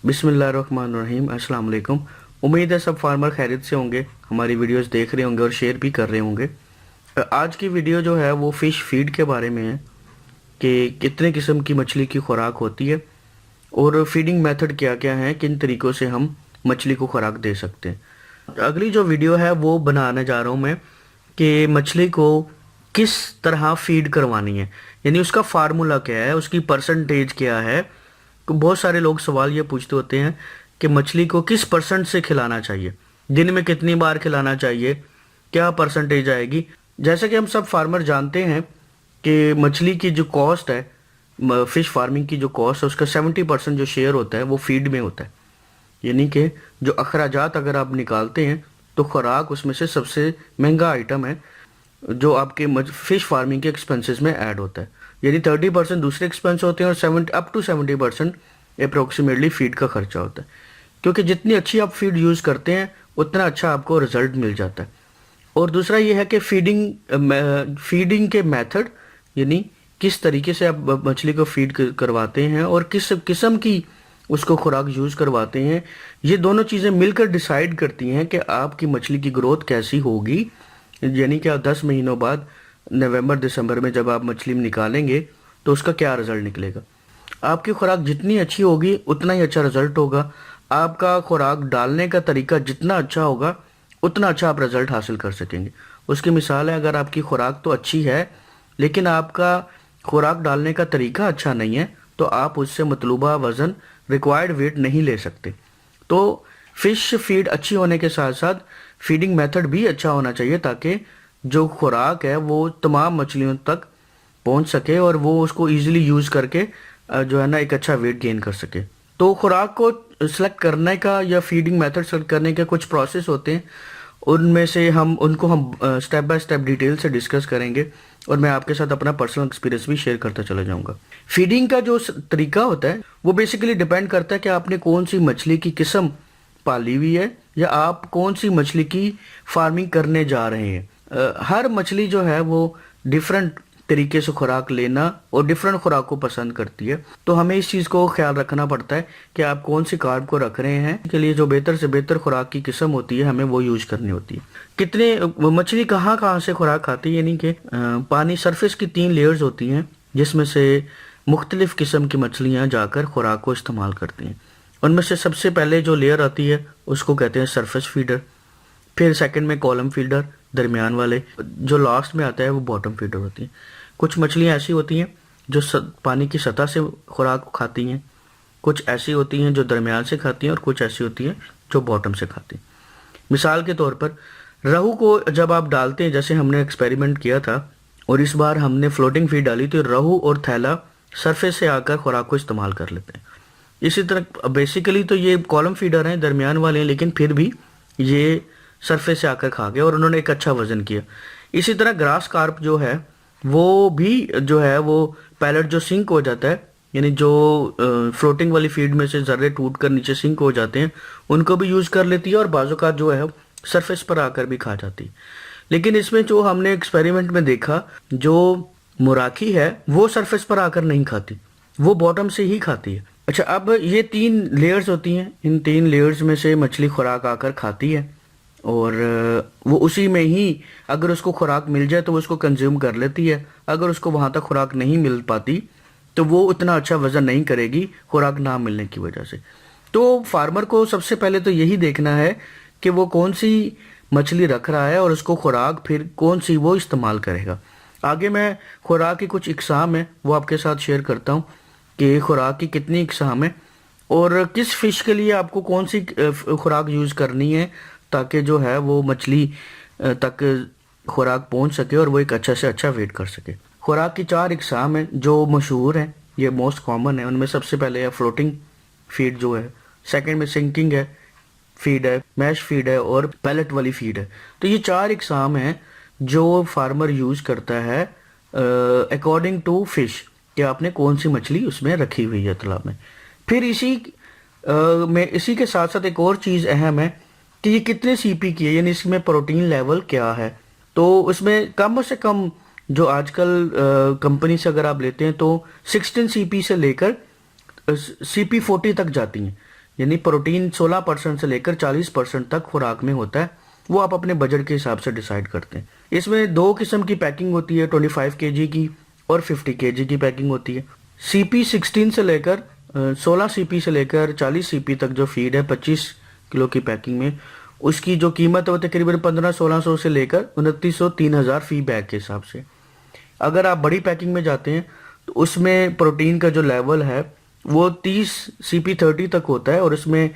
बिस्मिल्लाहिर्रहमानिर्रहीम। अस्सलाम वालेकुम। उम्मीद है सब फार्मर खैरियत से होंगे, हमारी वीडियोस देख रहे होंगे और शेयर भी कर रहे होंगे। आज की वीडियो जो है वो फ़िश फीड के बारे में है कि कितने किस्म की मछली की खुराक होती है और फीडिंग मेथड क्या क्या है, किन तरीक़ों से हम मछली को खुराक दे सकते हैं। अगली जो वीडियो है वो बनाने जा रहा हूँ मैं कि मछली को किस तरह फीड करवानी है, यानी उसका फार्मूला क्या है, उसकी परसेंटेज क्या है। तो बहुत सारे लोग सवाल ये पूछते होते हैं कि मछली को किस परसेंट से खिलाना चाहिए, दिन में कितनी बार खिलाना चाहिए, क्या परसेंटेज आएगी। जैसे कि हम सब फार्मर जानते हैं कि मछली की जो कॉस्ट है, फिश फार्मिंग की जो कॉस्ट है, उसका 70% जो शेयर होता है वो फीड में होता है। यानी कि जो अखराजात अगर आप निकालते हैं तो खुराक उसमें से सबसे महंगा आइटम है जो आपके फिश फार्मिंग के एक्सपेंसेस में ऐड होता है। यानी 30% दूसरे एक्सपेंस होते हैं और 70% अप्रोक्सीमेटली फीड का खर्चा होता है। क्योंकि जितनी अच्छी आप फीड यूज़ करते हैं उतना अच्छा आपको रिजल्ट मिल जाता है। और दूसरा ये है कि फीडिंग के मेथड, यानी किस तरीके से आप मछली को फीड करवाते हैं और किस किस्म की उसको खुराक यूज़ करवाते हैं, ये दोनों चीज़ें मिलकर डिसाइड करती हैं कि आपकी मछली की ग्रोथ कैसी होगी। यानी कि 10 महीनों बाद नवंबर दिसंबर में जब आप मछली निकालेंगे तो उसका क्या रिजल्ट निकलेगा। आपकी खुराक जितनी अच्छी होगी उतना ही अच्छा रिजल्ट होगा। आपका खुराक डालने का तरीका जितना अच्छा होगा उतना अच्छा आप रिजल्ट हासिल कर सकेंगे। उसकी मिसाल है, अगर आपकी खुराक तो अच्छी है लेकिन आपका खुराक डालने का तरीका अच्छा नहीं है तो आप उससे मतलूबा वज़न, रिक्वायर्ड वेट नहीं ले सकते। तो फिश फीड अच्छी होने के साथ साथ फीडिंग मेथड भी अच्छा होना चाहिए ताकि जो खुराक है वो तमाम मछलियों तक पहुंच सके और वो उसको इजीली यूज़ करके जो है ना एक अच्छा वेट गेन कर सके। तो खुराक को सिलेक्ट करने का या फीडिंग मेथड सेलेक्ट करने के कुछ प्रोसेस होते हैं, उनमें से हम स्टेप बाय स्टेप डिटेल से डिस्कस करेंगे और मैं आपके साथ अपना पर्सनल एक्सपीरियंस भी शेयर करता चला जाऊंगा। फीडिंग का जो तरीका होता है वो बेसिकली डिपेंड करता है कि आपने कौन सी मछली की किस्म पाली हुई है या आप कौन सी मछली की फार्मिंग करने जा रहे हैं। हर मछली जो है वो डिफरेंट तरीके से खुराक लेना और डिफरेंट खुराक को पसंद करती है। तो हमें इस चीज़ को ख्याल रखना पड़ता है कि आप कौन सी कार्ब को रख रहे हैं, के लिए जो बेहतर से बेहतर खुराक की किस्म होती है हमें वो यूज करनी होती है। कितने मछली कहाँ कहाँ से खुराक खाती है, यानी कि पानी सरफेस की 3 लेयर्स होती हैं जिसमें से मुख्तलिफ किस्म की मछलियाँ जाकर खुराक को इस्तेमाल करती हैं। उनमें से सबसे पहले जो लेयर आती है उसको कहते हैं सरफेस फीडर, फिर सेकंड में कॉलम फीडर, दरमियान वाले, जो लास्ट में आता है वो बॉटम फीडर होती है। कुछ मछलियाँ ऐसी होती हैं जो पानी की सतह से खुराक खाती हैं, कुछ ऐसी होती हैं जो दरमियान से खाती हैं और कुछ ऐसी होती हैं जो बॉटम से खाती हैं। मिसाल के तौर पर रहू को जब आप डालते हैं, जैसे हमने एक्सपेरिमेंट किया था और इस बार हमने फ्लोटिंग फीड डाली, तो रहू और थैला सरफेस से आकर खुराक को इस्तेमाल कर लेते हैं। इसी तरह बेसिकली तो ये कॉलम फीडर हैं, दरमियान वाले हैं, लेकिन फिर भी ये सरफेस से आकर खा गए और उन्होंने एक अच्छा वजन किया। इसी तरह ग्रास कार्प जो है वो भी जो है वो पैलेट जो सिंक हो जाता है, यानी जो फ्लोटिंग वाली फीड में से जर्रे टूट कर नीचे सिंक हो जाते हैं, उनको भी यूज़ कर लेती है और बाजू का जो है सरफेस पर आकर भी खा जाती है। लेकिन इसमें जो हमने एक्सपेरिमेंट में देखा, जो मुराकी है वो सरफेस पर आकर नहीं खाती, वो बॉटम से ही खाती है। अच्छा, अब ये 3 लेयर्स होती हैं, इन 3 लेयर्स में से मछली खुराक आकर खाती है और वो उसी में ही अगर उसको खुराक मिल जाए तो वो उसको कंज्यूम कर लेती है। अगर उसको वहाँ तक खुराक नहीं मिल पाती तो वो उतना अच्छा वज़न नहीं करेगी खुराक ना मिलने की वजह से। तो फार्मर को सबसे पहले तो यही देखना है कि वो कौन सी मछली रख रहा है और उसको खुराक फिर कौन सी वो इस्तेमाल करेगा। आगे मैं खुराक की कुछ इकसाम है वो आपके साथ शेयर करता हूँ कि खुराक की कितनी इकसाम है और किस फिश के लिए आपको कौन सी खुराक यूज़ करनी है ताकि जो है वो मछली तक खुराक पहुंच सके और वो एक अच्छा से अच्छा वेट कर सके। खुराक की 4 इकसाम हैं जो मशहूर हैं, ये मोस्ट कॉमन है। उनमें सबसे पहले है फ्लोटिंग फीड जो है, सेकंड में सिंकिंग है फीड है, मैश फीड है और पैलेट वाली फीड है। तो ये 4 इकसाम हैं जो फार्मर यूज़ करता है अकॉर्डिंग टू फिश कि आपने कौन सी मछली उसमें रखी हुई है तालाब में। फिर इसी के साथ साथ एक और चीज़ अहम है कि ये कितने सीपी की है, यानी इसमें प्रोटीन लेवल क्या है। तो उसमें कम से कम जो आजकल कंपनी से अगर आप लेते हैं तो 16 सीपी से लेकर CP40 तक जाती हैं। यानी प्रोटीन 16% से लेकर 40% तक खुराक में होता है, वो आप अपने बजट के हिसाब से डिसाइड करते हैं। इसमें दो किस्म की पैकिंग होती है, 25 kg की और 50 kg की पैकिंग होती है। CP 16 से लेकर 16 CP से लेकर 40 CP तक जो फीड है 25 किलो की पैकिंग में, उसकी जो कीमत है वो तकरीबन 1500-1600 से लेकर 2900-3000 फी बैग के हिसाब से। अगर आप बड़ी पैकिंग में जाते हैं तो उसमें प्रोटीन का जो लेवल है वो 30 CP 30 तक होता है और उसमें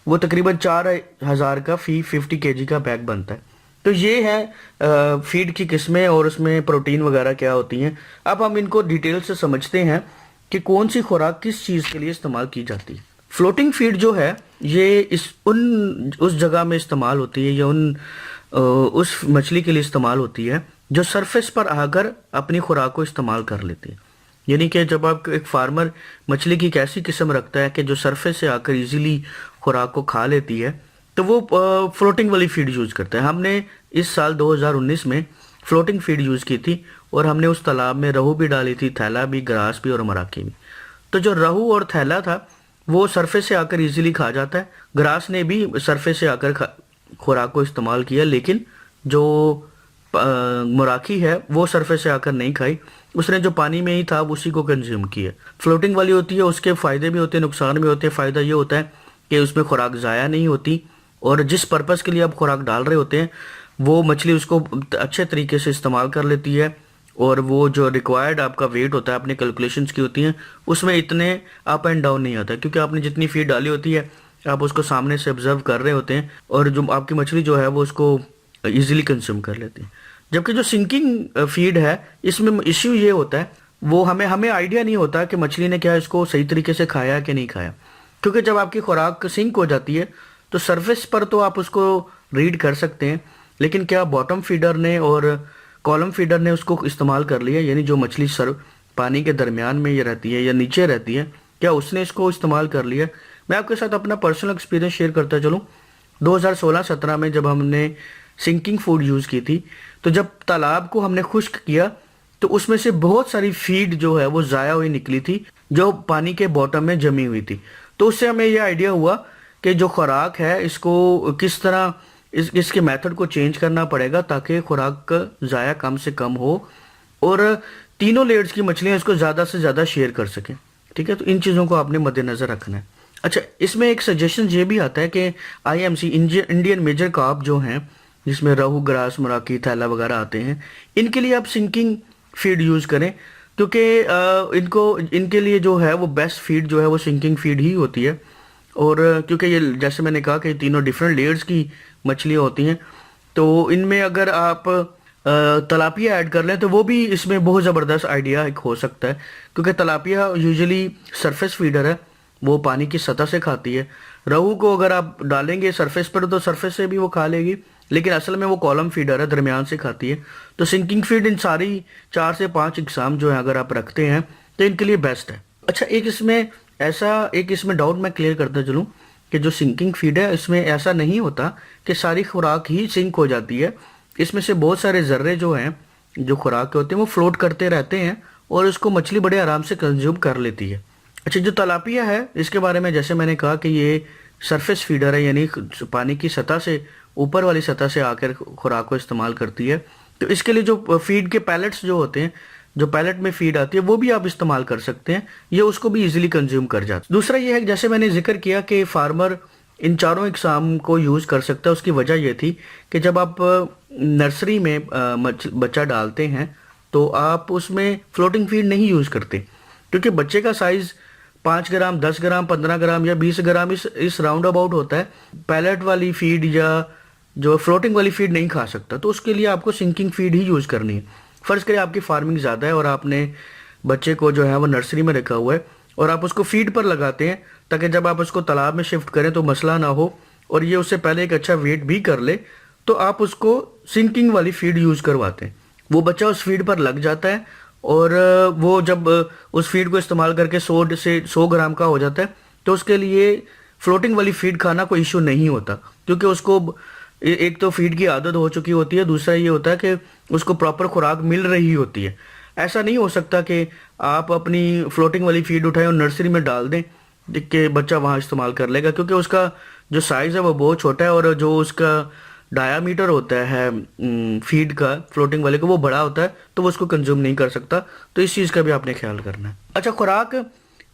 वो तकरीबन 4000 का फी 50 kg का बैग बनता है। तो ये है फीड की किस्में और उसमें प्रोटीन वगैरह क्या होती हैं। अब हम इनको डिटेल से समझते हैं कि कौन सी खुराक किस चीज़ के लिए इस्तेमाल की जाती है। फ्लोटिंग फीड जो है ये उस जगह में इस्तेमाल होती है या उस मछली के लिए इस्तेमाल होती है जो सरफेस पर आकर अपनी खुराक को इस्तेमाल कर लेती है। यानी कि जब आप एक फार्मर मछली की एक ऐसी किस्म रखता है कि जो सरफेस से आकर इजीली खुराक को खा लेती है, तो वो फ्लोटिंग वाली फीड यूज़ करता है। हमने इस साल 2019 में फ्लोटिंग फीड यूज़ की थी और हमने उस तालाब में रहू भी डाली थी, थैला भी, ग्रास भी और मराकी भी। तो जो रहू और थैला था वो सरफेस से आकर इजीली खा जाता है, ग्रास ने भी सरफेस से आकर खुराक को इस्तेमाल किया, लेकिन जो मुराकी है वो सरफेस से आकर नहीं खाई, उसने जो पानी में ही था उसी को कंज्यूम किया। फ्लोटिंग वाली होती है, उसके फ़ायदे भी होते हैं, नुकसान भी होते हैं। फ़ायदा ये होता है कि उसमें खुराक ज़ाया नहीं होती और जिस पर्पज़ के लिए आप खुराक डाल रहे होते हैं वो मछली उसको अच्छे तरीके से इस्तेमाल कर लेती है और वो जो रिक्वायर्ड आपका वेट होता है, अपने कैलकुलेशंस की होती हैं, उसमें इतने अप एंड डाउन नहीं आता, क्योंकि आपने जितनी फीड डाली होती है आप उसको सामने से ऑब्जर्व कर रहे होते हैं और जो आपकी मछली जो है वो उसको ईजिली कंज्यूम कर लेती है। जबकि जो सिंकिंग फीड है इसमें इश्यू ये होता है, वो हमें आइडिया नहीं होता कि मछली ने क्या इसको सही तरीके से खाया कि नहीं खाया, क्योंकि जब आपकी खुराक सिंक हो जाती है तो सरफेस पर तो आप उसको रीड कर सकते हैं, लेकिन क्या बॉटम फीडर ने और कॉलम फीडर ने उसको इस्तेमाल कर लिया, यानी जो मछली पानी के दरमियान में ये रहती है या नीचे रहती है, क्या उसने इसको इस्तेमाल कर लिया। मैं आपके साथ अपना पर्सनल एक्सपीरियंस शेयर करता चलूँ। 2016-17 में जब हमने सिंकिंग फूड यूज़ की थी, तो जब तालाब को हमने खुश्क किया तो उसमें से बहुत सारी फीड जो है वो ज़ाया हुई निकली थी, जो पानी के बॉटम में जमी हुई थी। तो उससे हमें यह आइडिया हुआ कि जो खुराक है इसको किस तरह इसके मेथड को चेंज करना पड़ेगा ताकि खुराक ज़ाया कम से कम हो और तीनों लेयर्स की मछलियाँ इसको ज़्यादा से ज़्यादा शेयर कर सकें। ठीक है, तो इन चीज़ों को आपने मद्देनज़र रखना है। अच्छा, इसमें एक सजेशन ये भी आता है कि IMC इंडियन मेजर कार्प जो हैं, जिसमें रहू, ग्रास, मुराकी, थैला वगैरह आते हैं, इनके लिए आप सिंकिंग फीड यूज़ करें, क्योंकि इनके लिए जो है वो बेस्ट फीड जो है वो सिंकिंग फीड ही होती है। और क्योंकि ये जैसे मैंने कहा कि तीनों डिफरेंट लेयर्स की मछलियाँ होती हैं, तो इनमें अगर आप तलापिया ऐड कर लें तो वो भी इसमें बहुत ज़बरदस्त आइडिया एक हो सकता है, क्योंकि तलापिया यूजुअली सरफेस फीडर है, वो पानी की सतह से खाती है। रहू को अगर आप डालेंगे सरफेस पर तो सरफेस से भी वो खा लेगी, लेकिन असल में वो कॉलम फीडर है, दरमियान से खाती है। तो सिंकिंग फीड इन सारी 4 से 5 एग्जाम जो है अगर आप रखते हैं तो इनके लिए बेस्ट है। अच्छा, एक इसमें डाउट मैं क्लियर करता चलूँ कि जो सिंकिंग फीड है इसमें ऐसा नहीं होता कि सारी खुराक ही सिंक हो जाती है। इसमें से बहुत सारे ज़र्रे जो हैं, जो खुराक के होते हैं, वो फ्लोट करते रहते हैं और उसको मछली बड़े आराम से कंज्यूम कर लेती है। अच्छा, जो तलापिया है इसके बारे में जैसे मैंने कहा कि ये सरफेस फीडर है, यानी पानी की सतह से, ऊपर वाली सतह से आकर खुराक को इस्तेमाल करती है। तो इसके लिए जो फीड के पैलेट्स जो होते हैं, जो पैलेट में फीड आती है, वो भी आप इस्तेमाल कर सकते हैं, ये उसको भी इजीली कंज्यूम कर जाता है। दूसरा ये है कि जैसे मैंने जिक्र किया कि फार्मर इन चारों इकसाम को यूज़ कर सकता है। उसकी वजह ये थी कि जब आप नर्सरी में बच्चा डालते हैं तो आप उसमें फ्लोटिंग फीड नहीं यूज़ करते, क्योंकि बच्चे का साइज़ 5 ग्राम, 10 ग्राम, 15 ग्राम या 20 ग्राम इस राउंड अबाउट होता है। पैलेट वाली फीड या जो फ्लोटिंग वाली फीड नहीं खा सकता, तो उसके लिए आपको सिंकिंग फीड ही यूज़ करनी है। फ़र्ज़ करें आपकी फार्मिंग ज़्यादा है और आपने बच्चे को जो है वो नर्सरी में रखा हुआ है और आप उसको फीड पर लगाते हैं ताकि जब आप उसको तालाब में शिफ्ट करें तो मसला ना हो और ये उससे पहले एक अच्छा वेट भी कर ले, तो आप उसको सिंकिंग वाली फीड यूज़ करवाते हैं। वो बच्चा उस फीड पर लग जाता है और वो जब उस फीड को इस्तेमाल करके 100 से 100 ग्राम का हो जाता है तो उसके लिए फ्लोटिंग वाली फीड खाना कोई इशू नहीं होता, क्योंकि उसको एक तो फीड की आदत हो चुकी होती है, दूसरा ये होता है कि उसको प्रॉपर खुराक मिल रही होती है। ऐसा नहीं हो सकता कि आप अपनी फ्लोटिंग वाली फीड उठाएं और नर्सरी में डाल दें देख के बच्चा वहाँ इस्तेमाल कर लेगा, क्योंकि उसका जो साइज़ है वो बहुत छोटा है और जो उसका डायामीटर होता है फीड का, फ्लोटिंग वाले का, वो बड़ा होता है, तो वो उसको कंज्यूम नहीं कर सकता। तो इस चीज़ का भी आपने ख्याल करना है। अच्छा, खुराक,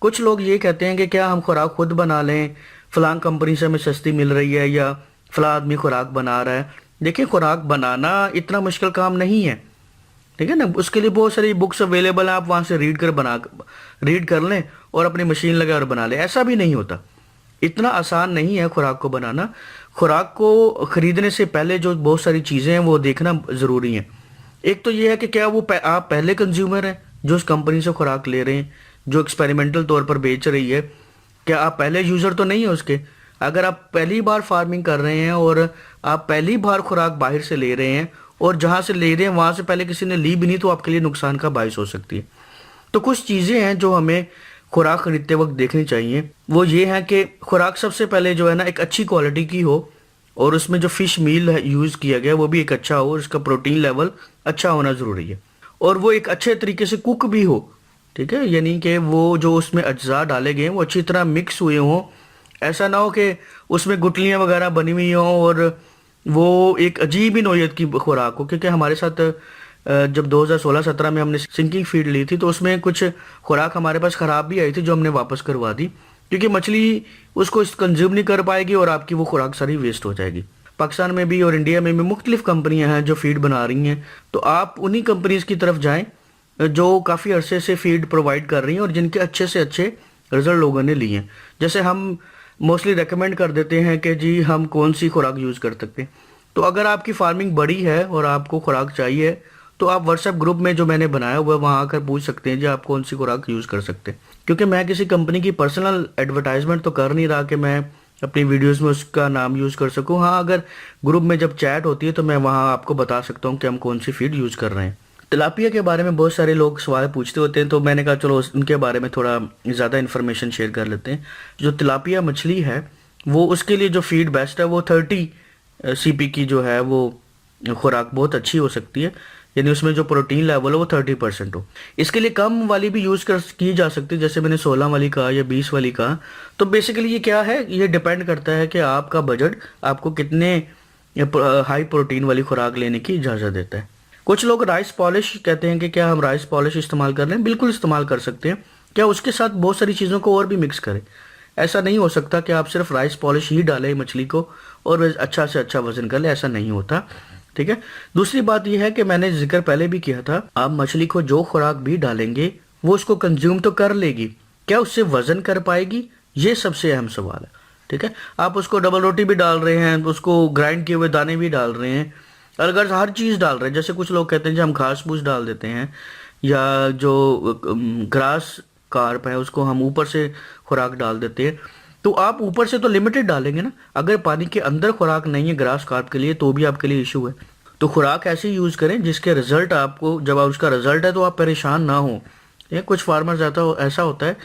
कुछ लोग ये कहते हैं कि क्या हम खुराक खुद बना लें, फलां कंपनी से हमें सस्ती मिल रही है या फलां आदमी खुराक बना रहा है। देखिए, खुराक बनाना इतना मुश्किल काम नहीं है, ठीक है ना। उसके लिए बहुत सारी बुक्स अवेलेबल हैं, आप वहाँ से रीड कर लें और अपनी मशीन लगा और बना लें। ऐसा भी नहीं होता, इतना आसान नहीं है खुराक को बनाना। खुराक को खरीदने से पहले जो बहुत सारी चीज़ें हैं वो देखना ज़रूरी है। एक तो ये है कि क्या वो आप पहले कंज्यूमर हैं जो उस कंपनी से खुराक ले रहे हैं, जो एक्सपेरिमेंटल तौर पर बेच रही है। क्या आप पहले यूज़र तो नहीं है उसके? अगर आप पहली बार फार्मिंग कर रहे हैं और आप पहली बार खुराक बाहर से ले रहे हैं और जहाँ से ले रहे हैं वहाँ से पहले किसी ने ली भी नहीं, तो आपके लिए नुकसान का बायस हो सकती है। तो कुछ चीज़ें हैं जो हमें खुराक खरीदते वक्त देखनी चाहिए। वो ये है कि खुराक सबसे पहले जो है ना, एक अच्छी क्वालिटी की हो और उसमें जो फ़िश मील यूज़ किया गया वो भी एक अच्छा हो, उसका प्रोटीन लेवल अच्छा होना ज़रूरी है और वो एक अच्छे तरीके से कुक भी हो, ठीक है। यानी कि वो जो उसमें अज्जा डाले गए हैं वो अच्छी तरह मिक्स हुए हों। ऐसा ना हो कि उसमें गुठलियाँ वगैरह बनी हुई हों और वो एक अजीब ही नौयत की खुराक हो। क्योंकि हमारे साथ जब 2016-17 में हमने सिंकिंग फीड ली थी तो उसमें कुछ खुराक हमारे पास ख़राब भी आई थी जो हमने वापस करवा दी, क्योंकि मछली उसको कंज्यूम नहीं कर पाएगी और आपकी वो खुराक सारी वेस्ट हो जाएगी। पाकिस्तान में भी और इंडिया में भी मुख्तलिफ कंपनियां हैं जो फीड बना रही हैं, तो आप उन्हीं कंपनीज की तरफ जाएं जो काफ़ी अरसे से फीड प्रोवाइड कर रही हैं और जिनके अच्छे से अच्छे रिजल्ट लोगों ने लिए हैं। जैसे हम मोस्टली रेकमेंड कर देते हैं कि जी हम कौन सी खुराक यूज़ कर सकते हैं। तो अगर आपकी फार्मिंग बड़ी है और आपको खुराक चाहिए तो आप व्हाट्सएप ग्रुप में जो मैंने बनाया हुआ है वहाँ आकर पूछ सकते हैं जी आप कौन सी खुराक यूज़ कर सकते हैं। क्योंकि मैं किसी कंपनी की पर्सनल एडवर्टाइजमेंट तो कर नहीं रहा कि मैं अपनी वीडियोस में उसका नाम यूज़ कर सकूं। हाँ, अगर ग्रुप में जब चैट होती है तो मैं वहाँ आपको बता सकता हूँ कि हम कौन सी फीड यूज़ कर रहे हैं। तिलापिया के बारे में बहुत सारे लोग सवाल पूछते होते हैं, तो मैंने कहा चलो उनके बारे में थोड़ा ज़्यादा इन्फॉर्मेशन शेयर कर लेते हैं। जो तिलापिया मछली है वो, उसके लिए जो फीड बेस्ट है वो 30 CP की जो है वो खुराक बहुत अच्छी हो सकती है। यानी उसमें जो प्रोटीन लेवल है वो 30% हो। इसके लिए कम वाली भी यूज़ की जा सकती है, जैसे मैंने 16 वाली कहा या 20 वाली कहा। तो बेसिकली ये क्या है, ये डिपेंड करता है कि आपका बजट आपको कितने हाई प्रोटीन वाली खुराक लेने की इजाज़त देता है। कुछ लोग राइस पॉलिश कहते हैं कि क्या हम राइस पॉलिश इस्तेमाल कर लें? बिल्कुल इस्तेमाल कर सकते हैं। क्या उसके साथ बहुत सारी चीज़ों को और भी मिक्स करें? ऐसा नहीं हो सकता कि आप सिर्फ राइस पॉलिश ही डालें मछली को और अच्छा से अच्छा वजन कर ले, ऐसा नहीं होता, ठीक है। दूसरी बात यह है कि मैंने जिक्र पहले भी किया था, आप मछली को जो खुराक भी डालेंगे वो उसको कंज्यूम तो कर लेगी, क्या उससे वजन कर पाएगी? ये सबसे अहम सवाल है, ठीक है। आप उसको डबल रोटी भी डाल रहे हैं, उसको ग्राइंड किए हुए दाने भी डाल रहे हैं, अगर हर चीज़ डाल रहे हैं, जैसे कुछ लोग कहते हैं कि हम घास फूस डाल देते हैं या जो ग्रास कार्प है उसको हम ऊपर से खुराक डाल देते हैं, तो आप ऊपर से तो लिमिटेड डालेंगे ना। अगर पानी के अंदर खुराक नहीं है ग्रास कार्प के लिए तो भी आपके लिए इशू है। तो खुराक ऐसे यूज़ करें जिसके रिजल्ट आपको, जब आप उसका रिजल्ट है तो आप परेशान ना हो। ये कुछ फार्मर्स ऐसा होता है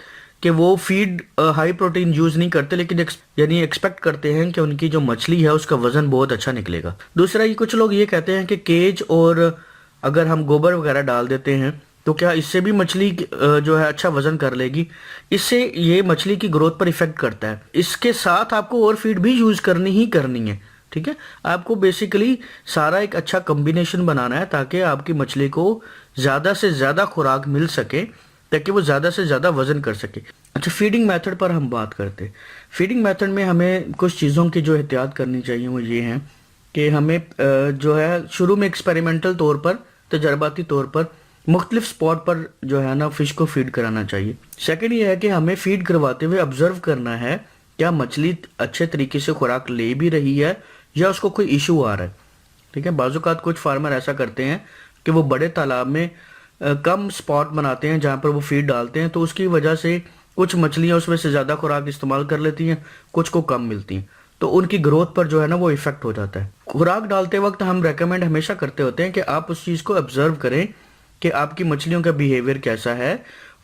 कि वो फीड हाई प्रोटीन यूज़ नहीं करते, लेकिन यानी एक्सपेक्ट करते हैं कि उनकी जो मछली है उसका वजन बहुत अच्छा निकलेगा। दूसरा, ये कुछ लोग ये कहते हैं कि केज और अगर हम गोबर वगैरह डाल देते हैं तो क्या इससे भी मछली जो है अच्छा वजन कर लेगी? इससे ये मछली की ग्रोथ पर इफेक्ट करता है। इसके साथ आपको और फीड भी यूज़ करनी है, ठीक है। आपको बेसिकली सारा एक अच्छा कॉम्बिनेशन बनाना है ताकि आपकी मछली को ज़्यादा से ज़्यादा खुराक मिल सके, ताकि वो ज़्यादा से ज़्यादा वजन कर सके। अच्छा, फीडिंग मेथड पर हम बात करते हैं। फीडिंग मेथड में हमें कुछ चीज़ों की जो एहतियात करनी चाहिए वो ये हैं कि हमें जो है शुरू में एक्सपेरिमेंटल तौर पर, तजर्बाती तौर पर मुख्तलिफ स्पॉट पर जो है ना फ़िश को फीड कराना चाहिए। सेकेंड ये है कि हमें फीड करवाते हुए ऑब्जर्व करना है क्या मछली अच्छे तरीके से खुराक ले भी रही है या उसको कोई इशू आ रहा है, ठीक है। बाज़-औक़ात कुछ फार्मर ऐसा करते हैं कि वो बड़े तालाब में कम स्पॉट बनाते हैं जहाँ पर वो फीड डालते हैं, तो उसकी वजह से कुछ मछलियाँ उसमें से ज़्यादा खुराक इस्तेमाल कर लेती हैं, कुछ को कम मिलती हैं, तो उनकी ग्रोथ पर जो है ना वो इफ़ेक्ट हो जाता है। खुराक डालते वक्त हम रेकमेंड हमेशा करते होते हैं कि आप उस चीज़ को ऑब्जर्व करें कि आपकी मछलियों का बिहेवियर कैसा है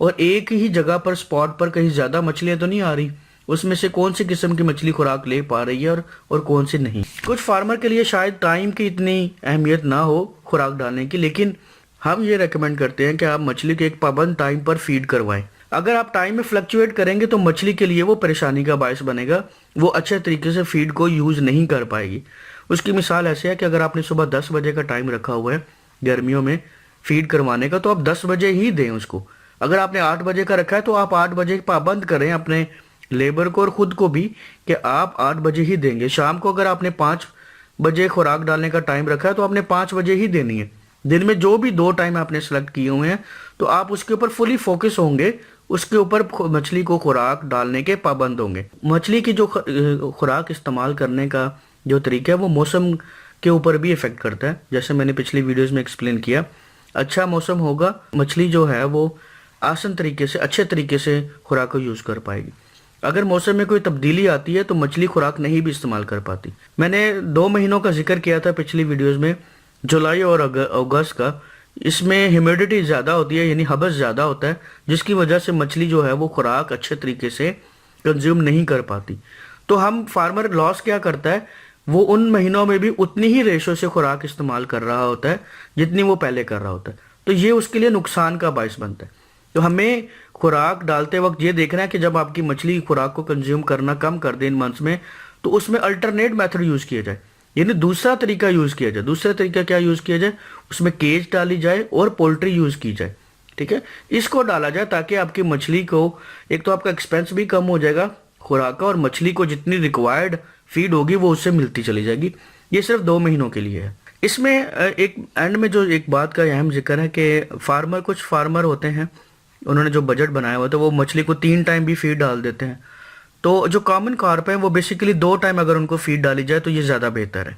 और एक ही जगह पर स्पॉट पर कहीं ज़्यादा मछलियाँ तो नहीं आ रही, उसमें से कौन सी किस्म की मछली खुराक ले पा रही है और कौन सी नहीं। कुछ फार्मर के लिए शायद टाइम की इतनी अहमियत ना हो खुराक डालने की, लेकिन हम ये रेकमेंड करते हैं कि आप मछली के एक पाबंद टाइम पर फीड करवाएं। अगर आप टाइम में फ्लक्चुएट करेंगे तो मछली के लिए वो परेशानी का बायस बनेगा, वो अच्छे तरीके से फीड को यूज़ नहीं कर पाएगी। उसकी मिसाल ऐसे है कि अगर आपने सुबह 10 बजे का टाइम रखा हुआ है गर्मियों में फीड करवाने का, तो आप 10 बजे ही दें उसको। अगर आपने 8 बजे का रखा है तो आप 8 बजे पाबंद करें अपने लेबर को और ख़ुद को भी कि आप 8 बजे ही देंगे। शाम को अगर आपने 5 बजे खुराक डालने का टाइम रखा है तो आपने 5 बजे ही देनी है। दिन में जो भी 2 टाइम आपने सेलेक्ट किए हुए हैं तो आप उसके ऊपर फुली फोकस होंगे, उसके ऊपर मछली को खुराक डालने के पाबंद होंगे। मछली की जो खुराक इस्तेमाल करने का जो तरीका है वो मौसम के ऊपर भी इफेक्ट करता है। जैसे मैंने पिछली वीडियोस में एक्सप्लेन किया, अच्छा मौसम होगा मछली जो है वो आसान तरीके से अच्छे तरीके से खुराक को यूज़ कर पाएगी। अगर मौसम में कोई तब्दीली आती है तो मछली खुराक नहीं भी इस्तेमाल कर पाती। मैंने 2 महीनों का जिक्र किया था पिछली वीडियोस में, जुलाई और अगस्त का। इसमें ह्यूमिडिटी ज़्यादा होती है, यानी हबस ज़्यादा होता है, जिसकी वजह से मछली जो है वो खुराक अच्छे तरीके से कंज्यूम नहीं कर पाती। तो हम फार्मर लॉस क्या करता है, वो उन महीनों में भी उतनी ही रेशो से खुराक इस्तेमाल कर रहा होता है जितनी वो पहले कर रहा होता है। तो ये उसके लिए नुकसान का बायस बनता है। तो हमें खुराक डालते वक्त ये देखना है कि जब आपकी मछली खुराक को कंज्यूम करना कम कर दे इन मंथ्स में, तो उसमें अल्टरनेट मेथड यूज़ किया जाए, यानी दूसरा तरीका यूज़ किया जाए। दूसरा तरीका क्या यूज़ किया जाए, उसमें केज डाली जाए और पोल्ट्री यूज़ की जाए। ठीक है, इसको डाला जाए ताकि आपकी मछली को एक तो आपका एक्सपेंस भी कम हो जाएगा खुराक का, और मछली को जितनी रिक्वायर्ड फीड होगी वो उससे मिलती चली जाएगी। ये सिर्फ 2 महीनों के लिए है। इसमें एक एंड में जो एक बात का अहम जिक्र है कि कुछ फार्मर होते हैं, उन्होंने जो बजट बनाया हुआ था वो मछली को 3 टाइम भी फीड डाल देते हैं। तो जो कॉमन कार्प है वो बेसिकली 2 टाइम अगर उनको फीड डाली जाए तो ये ज़्यादा बेहतर है,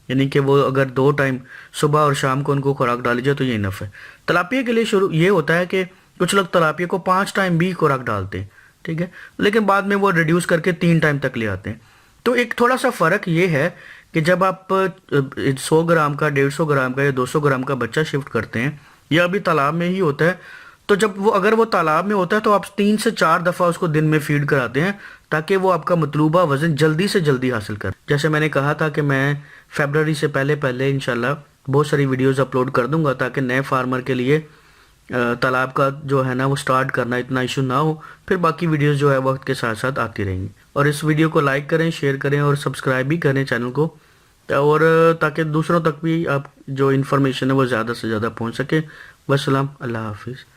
यानी कि वो अगर 2 टाइम सुबह और शाम को उनको खुराक डाली जाए तो ये इनफ है। तलापिया के लिए शुरू ये होता है कि कुछ लोग तलापिया को 5 टाइम भी खुराक डालते हैं, ठीक है, लेकिन बाद में वो रिड्यूस करके 3 टाइम तक ले आते हैं। तो एक थोड़ा सा फ़र्क ये है कि जब आप 100 ग्राम का, 150 ग्राम का या 200 ग्राम का बच्चा शिफ्ट करते हैं, या अभी तालाब में ही होता है, तो जब वो अगर वो तालाब में होता है तो आप 3 से 4 दफ़ा उसको दिन में फीड कराते हैं ताकि वो आपका मतलूबा वज़न जल्दी से जल्दी हासिल कर। जैसे मैंने कहा था कि मैं फरवरी से पहले इंशाल्लाह बहुत सारी वीडियोस अपलोड कर दूंगा ताकि नए फार्मर के लिए तालाब का जो है ना वो स्टार्ट करना इतना इशू ना हो। फिर बाकी वीडियोस जो है वक्त के साथ साथ आती रहेंगी। और इस वीडियो को लाइक करें, शेयर करें और सब्सक्राइब भी करें चैनल को, और ताकि दूसरों तक भी आप जो इन्फॉर्मेशन है वो ज़्यादा से ज़्यादा पहुँच सके। वस्सलाम, अल्लाह हाफिज़।